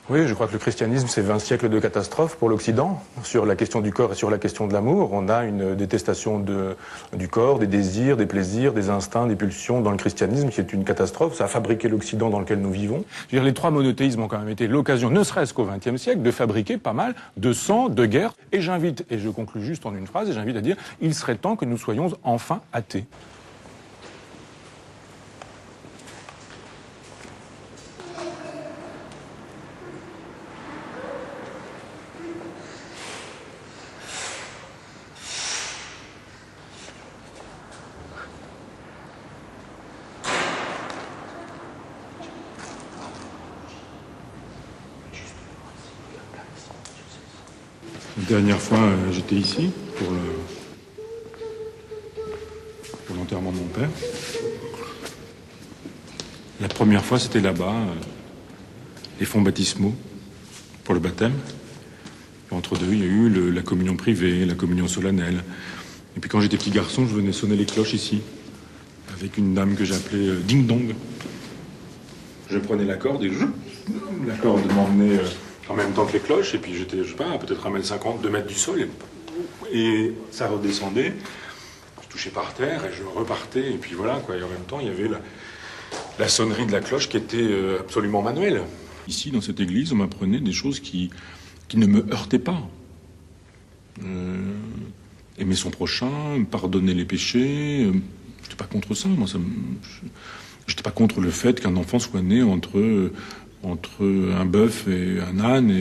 Oui, je crois que le christianisme, c'est 20 siècles de catastrophes pour l'Occident. Sur la question du corps et sur la question de l'amour, on a une détestation du corps, des désirs, des plaisirs, des instincts, des pulsions dans le christianisme qui est une catastrophe. Ça a fabriqué l'Occident dans lequel nous vivons. Je veux dire, les trois monothéismes ont quand même été l'occasion, ne serait-ce qu'au XXe siècle, de fabriquer pas mal de sang, de guerre. Et j'invite, et je conclus juste en une phrase, et j'invite à dire, il serait temps que nous soyons enfin athées. La dernière fois, j'étais ici pour l'enterrement de mon père. La première fois, c'était là-bas, les fonds baptismaux pour le baptême. Entre deux, il y a eu la communion privée, la communion solennelle. Et puis quand j'étais petit garçon, je venais sonner les cloches ici, avec une dame que j'appelais Ding Dong. Je prenais la corde et la corde m'emmenait en même temps que les cloches, et puis j'étais, je sais pas, peut-être 1,50 m, 2 mètres du sol, et ça redescendait. Je touchais par terre et je repartais, et puis voilà, quoi. Et en même temps, il y avait la sonnerie de la cloche qui était absolument manuelle. Ici, dans cette église, on m'apprenait des choses qui ne me heurtaient pas. Aimer son prochain, pardonner les péchés. J'étais pas contre ça, moi. J'étais pas contre le fait qu'un enfant soit né entre un bœuf et un âne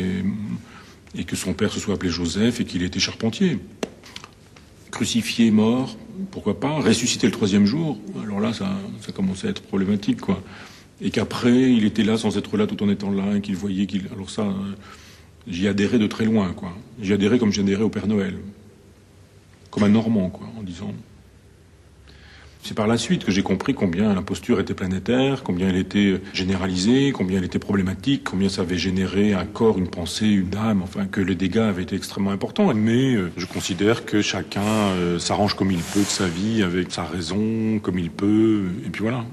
et que son père se soit appelé Joseph et qu'il était charpentier. Crucifié, mort, pourquoi pas. Ressuscité le 3e jour, alors là, ça commençait à être problématique, quoi. Et qu'après, il était là sans être là tout en étant là et qu'il voyait qu'il... Alors ça, j'y adhérais de très loin, quoi. J'y adhérais comme j'adhérais au Père Noël. Comme un Normand, quoi, en disant... C'est par la suite que j'ai compris combien l'imposture était planétaire, combien elle était généralisée, combien elle était problématique, combien ça avait généré un corps, une pensée, une âme, enfin que les dégâts avaient été extrêmement importants. Mais je considère que chacun s'arrange comme il peut de sa vie, avec sa raison, comme il peut, et puis voilà.